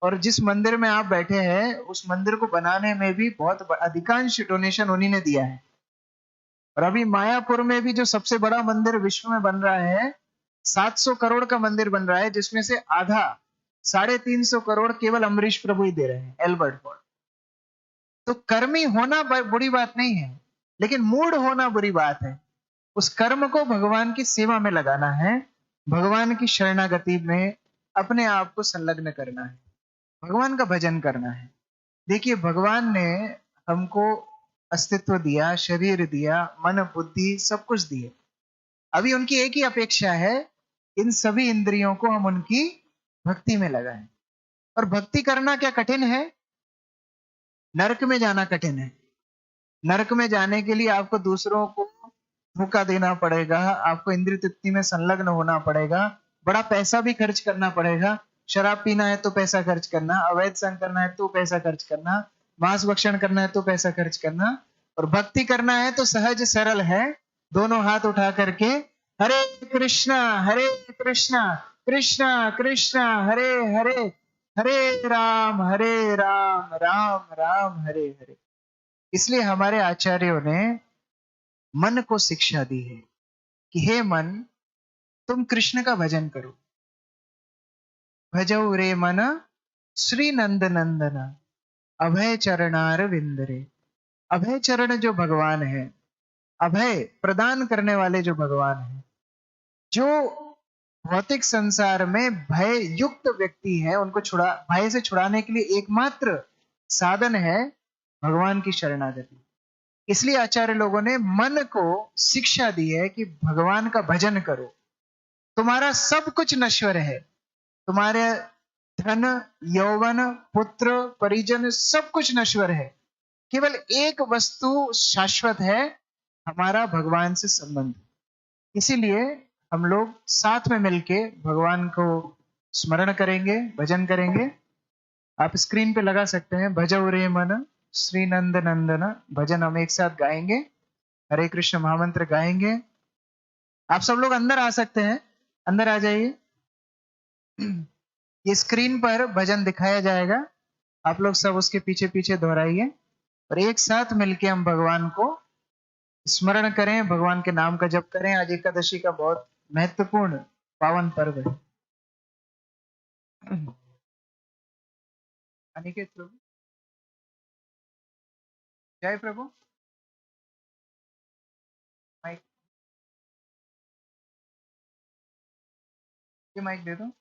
और जिस मंदिर में आप बैठे हैं उस मंदिर को बनाने में भी बहुत अधिकांश डोनेशन उन्हीं ने दिया है। और अभी मायापुर में भी जो सबसे बड़ा मंदिर विश्व में बन रहा है, 700 करोड़ का मंदिर बन रहा है, जिसमें से आधा 350 करोड़ केवल अमरीश प्रभु ही दे रहे हैं, एल्बर्ट हॉल। तो कर्मी होना बुरी बात नहीं है, लेकिन मूड होना बुरी बात है। उस कर्म को भगवान की सेवा में लगाना है, भगवान की शरणागति में अपने आप को संलग्न करना है, भगवान का भजन करना है। देखिए, भगवान ने हमको अस्तित्व दिया, शरीर दिया, मन बुद्धि सब कुछ दिए। अभी उनकी एक ही अपेक्षा है, इन सभी इंद्रियों को हम उनकी भक्ति में लगाएं। और भक्ति करना क्या कठिन है? नरक में जाना कठिन है। नरक में जाने के लिए आपको दूसरों को धोखा देना पड़ेगा, आपको इंद्रिय तृप्ति में संलग्न होना पड़ेगा, बड़ा पैसा भी खर्च करना पड़ेगा। शराब पीना है तो पैसा खर्च करना, अवैध संग करना है तो पैसा खर्च करना, मांस भक्षण करना है तो पैसा खर्च करना, और भक्ति करना है तो सहज सरल है, दोनों हाथ उठा करके हरे कृष्णा कृष्णा कृष्णा हरे हरे, हरे राम राम राम हरे हरे। इसलिए हमारे आचार्यों ने मन को शिक्षा दी है कि हे मन, तुम कृष्ण का भजन करो। भजौ रे मन श्री नंद नंदन, अभय चरणार विंदरे। अभय चरण जो भगवान है, अभय प्रदान करने वाले जो भगवान है, जो भौतिक संसार में भय युक्त व्यक्ति है, उनको भय से छुड़ाने के लिए एकमात्र साधन है भगवान की शरणागति। इसलिए आचार्य लोगों ने मन को शिक्षा दी है कि भगवान का भजन करो। तुम्हारा सब कुछ नश्वर है, तुम्हारे धन, यौवन, पुत्र, परिजन सब कुछ नश्वर है, केवल एक वस्तु शाश्वत है, हमारा भगवान से संबंध। इसीलिए हम लोग साथ में मिलके भगवान को स्मरण करेंगे, भजन करेंगे। आप स्क्रीन पे लगा सकते हैं, भजौ रे मन श्री नंद नंदन। भजन हम एक साथ गाएंगे, हरे कृष्ण महामंत्र गाएंगे। आप सब लोग अंदर आ सकते हैं, अंदर आ जाइए। ये स्क्रीन पर भजन दिखाया जाएगा, आप लोग सब उसके पीछे पीछे दोहराइए, और एक साथ मिलके हम भगवान को स्मरण करें, भगवान के नाम का जप करें। आज एकादशी का बहुत महत्वपूर्ण पावन पर्व है। अनिकेत प्रभु, जय प्रभु। माइक, ये माइक दे दो।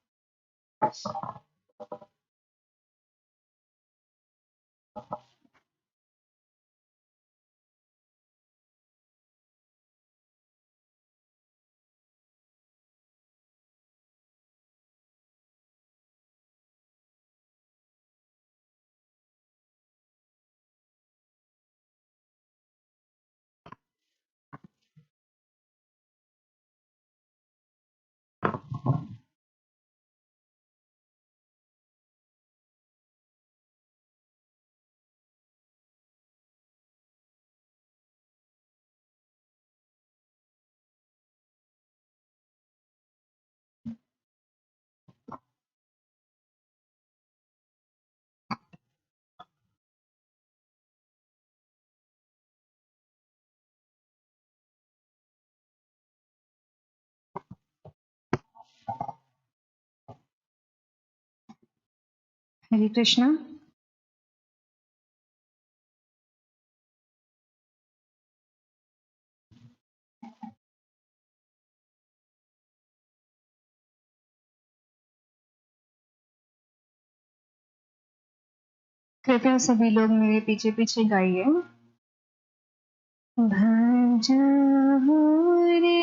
हरे कृष्णा। कृपया सभी लोग मेरे पीछे पीछे गाइए। भजहु रे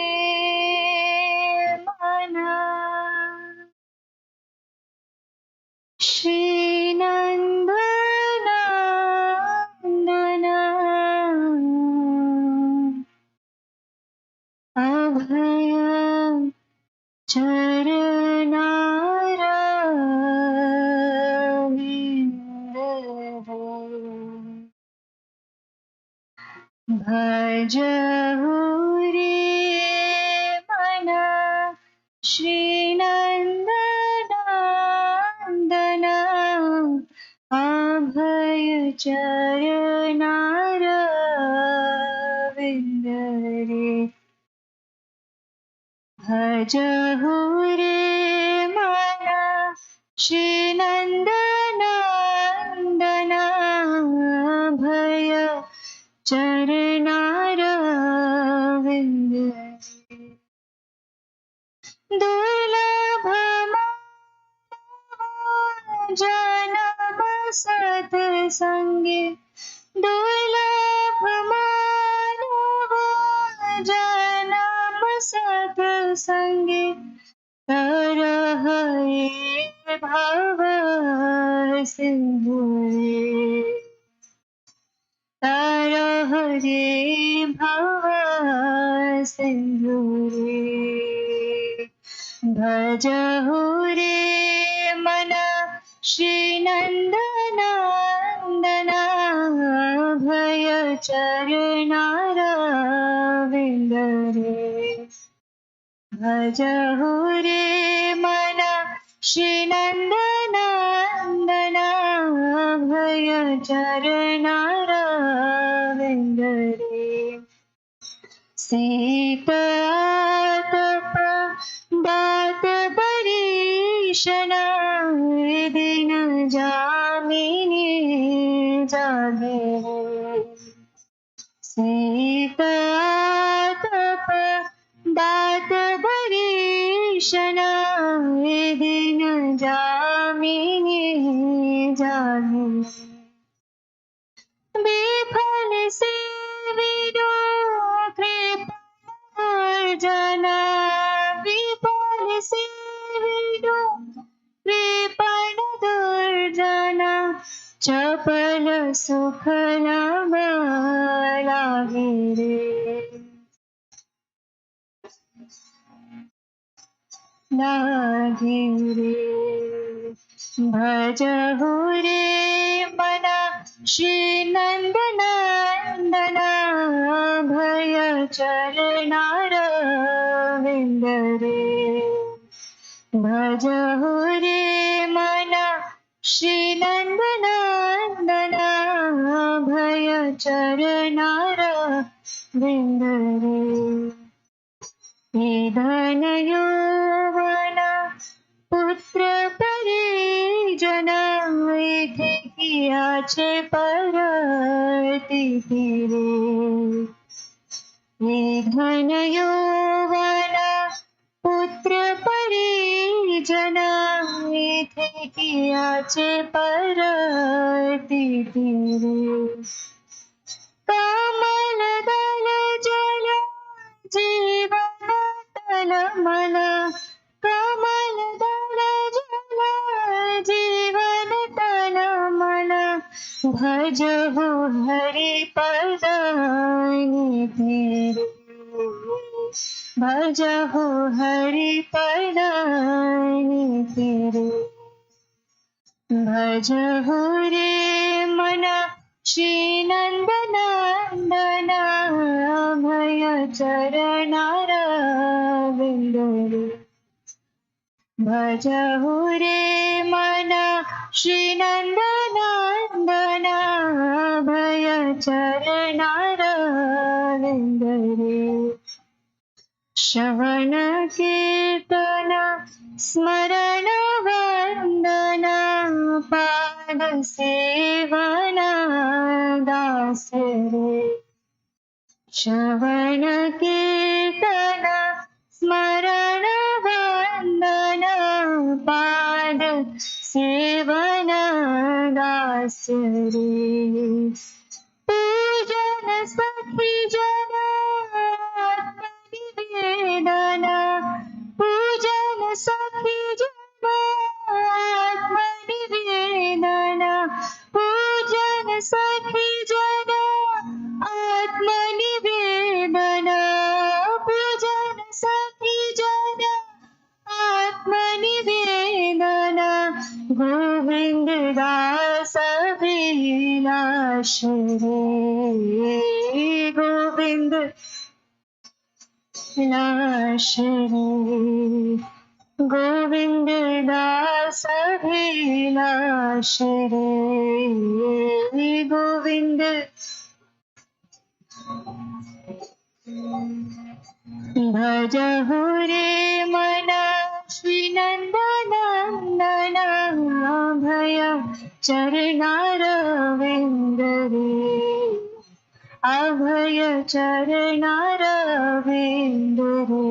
मना श्री नंद नंदन, अभय चरणार विंदरे। भजहु रे मना श्री नंद नंदन, अभय चरणार विंदरे। भजहु रे मन श्री नंदनंदन भय चरणारविंद दुर्लभ जनम सत्संगे दुर्लभ मानव जनम सत्संगे तरह भव सिंधु रे तरह रे भव सिंधु रे भजहु रे मन श्री नंदनंदन भय चरणारविंद रे भजहु रे मन श्री नंदनंदन भय चरणारविंद रे सीतातप दात परीक्षण दिन जामिनी जागे सीतातप दात परीक्षण दिन जामिनी जागे विफल से विदो कृपण विफल से विदो कृपण दुर्जन चपल सुख लागे रे लागे रे भजहु रे मन श्री नंदनंदन भय चरणारविंद रे भजहु रे मन श्री नंदनंदन भय चरणारविंद रे धन यौवन पुत्र परिजन किया छे परती रे धन यौवन पुत्र परिजन किया छे परती रे कमल दल जल जीवन तलमल कमल दल जल जीवन तलमल भजहु हरि पदानि रे भजहु हरि पदानि रे भजहु रे मन श्री नंदनंदन भय चरणारविंद रे भजहु रे मन श्री नंदनंदन भय चरणारविंद रे श्रवण कीर्तन स्मरण वंदन पाद सेवन दास रे श्रवण कीर्तन स्मरण वंदन पाद सेवन दास रे पूजन सखी जन आत्मनिवेदन पूजन सखी जन आत्मनिवेदन पूजन सखी जन आत्मनिवेदन पूजन सखी जन आत्मनिवेदन गोविंद दास अभिलाष रे गोविंद लाश रे गोविंद दास अभिलाष रे गोविंद भजहु रे मन श्री नंदनंदन अभय चरणारविंद रे अभय चरणारविंद रे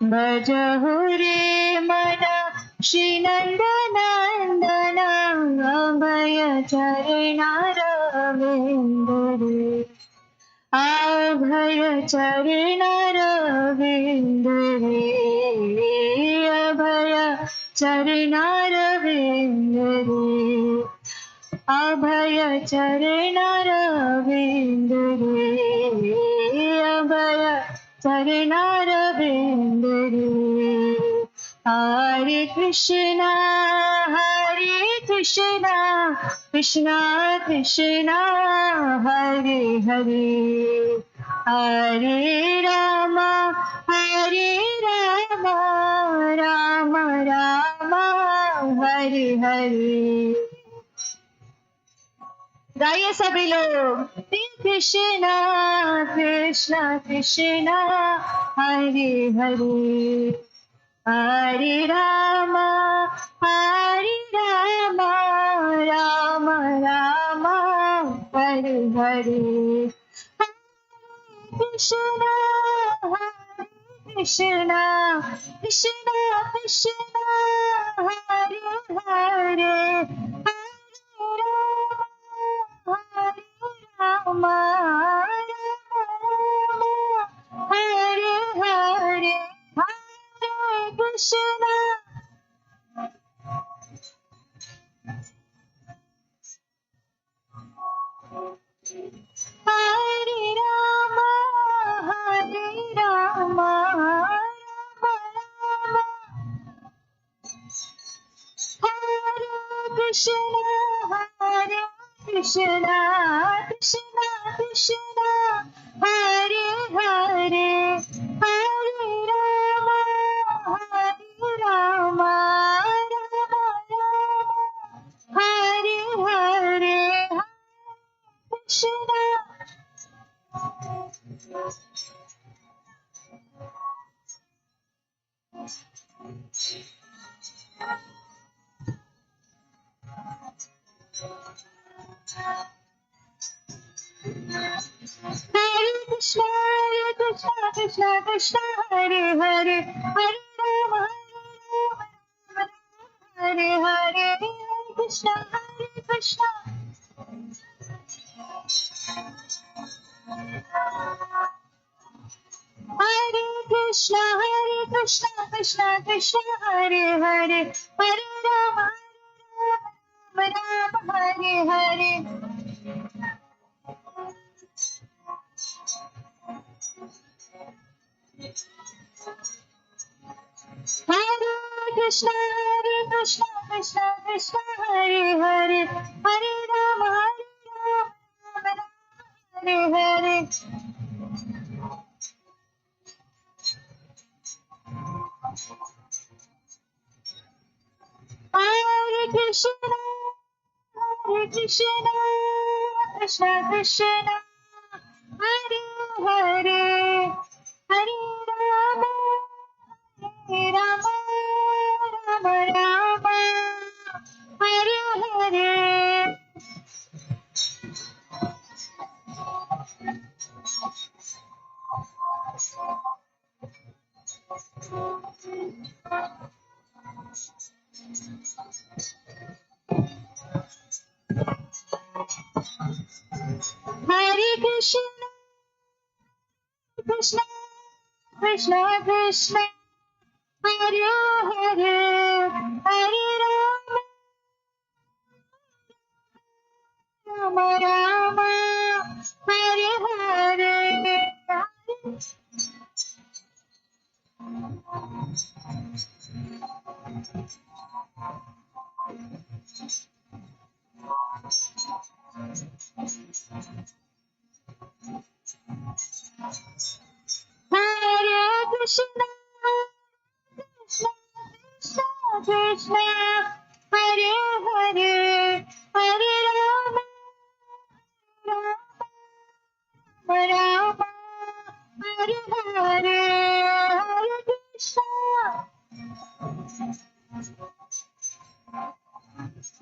भजहु रे मन श्री नंदनंदन अभय चरणारविंद रे अभय चरणारविंद रे अभय चरणारविंद रे अभय चरणारविंद रे अभय चरणारविंद रे हरे कृष्णा कृष्णा कृष्णा हरे हरे हरे राम राम राम हरे हरे। गाइए सभी लोग। कृष्णा कृष्णा कृष्णा हरे हरे हरे राम राम राम हरे हरे कृष्णा कृष्णा कृष्णा कृष्णा हरे हरे राम हरे हरे हरे कृष्णा हरे राम हरे कृष्णा कृष्णा कृष्णा हरे हरे हरे राम राम हरे हरे कृष्णा हरे कृष्णा कृष्णा कृष्णा हरे हरे हरे राम हरे हरे हरे कृष्णा हरे Krishna Krishna Krishna Hare Hare Hare Ram Hare Hare Hare Krishna Krishna Krishna Hare Hare Hare Ram Hare Hare Hare Krishna Krishna Krishna Hare Hare Hare Ram Ram Ram Hare Hare Hare Krishna Krishna Krishna Hare Hare Hare Ram Hare Hare Hare Krishna Hare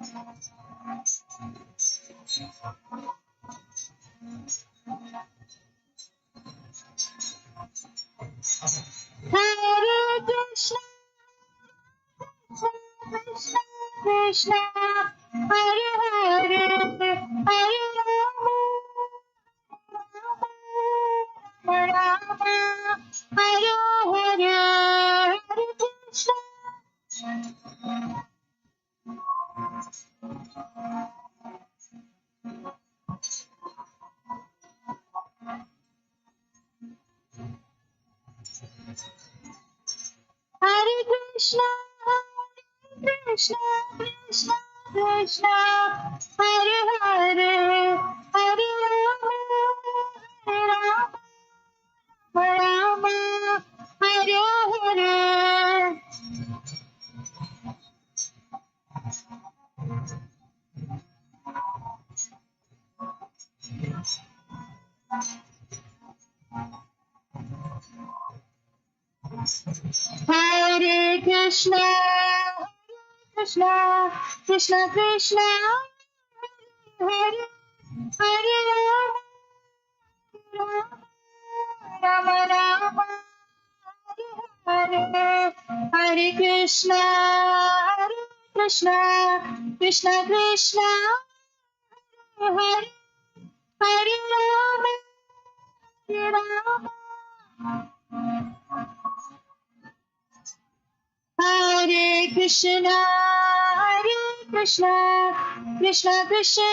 Krishna, Krishna Krishna, Hare Hare, Hare Rama, Rama Rama, Hare Hare, Hare Krishna. Hare Krishna, Hare Krishna, Krishna Krishna, Hare Hare, Hare Rama, Rama Rama, Hare Hare. Hare Krishna, Hare Krishna, Krishna Krishna, Hare Hare, Rama Rama, Hare Hare, Hare Krishna, Hare Krishna, Krishna Krishna, Hare Hare Rama, Rama. Hare Krishna, Hare Krishna, Krishna Krishna,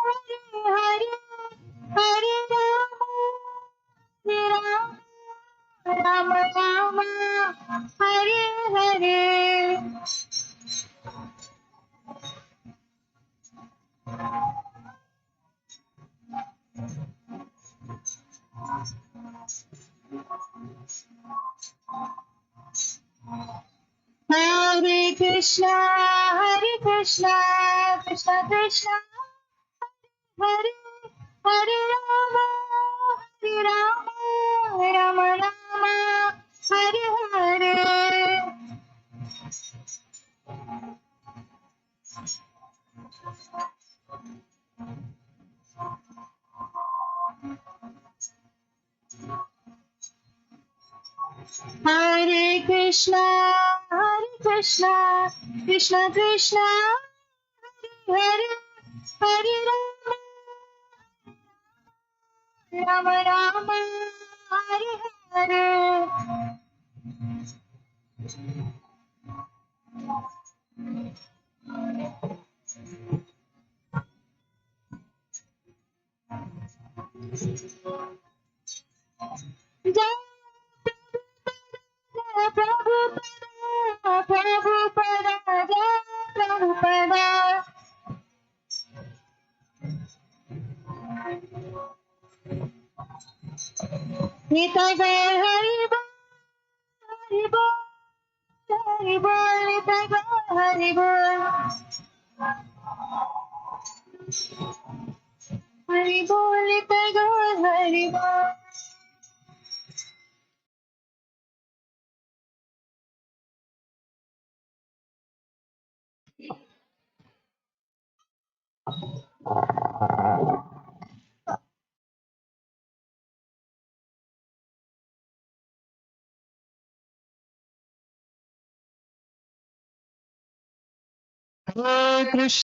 Hare Hare, Hare Rama, Rama Rama, Hare Hare. Hare Krishna, Hare Krishna, Krishna Krishna, Hare Hare Rama, Hare Rama, Rama Rama, Hare Hare. Hare Krishna, Hare Krishna, Krishna Krishna, Hare Hare Rama, Rama Rama, Hare Hare. Jai Prabhupada, Prabhupada, Jai Prabhupada. Nitai Gaur Hari Bol, Hari Bol, Hari Bol, Nitai Gaur Hari Bol. Hari Bol, Nitai Gaur Hari Bol. Hare Krishna.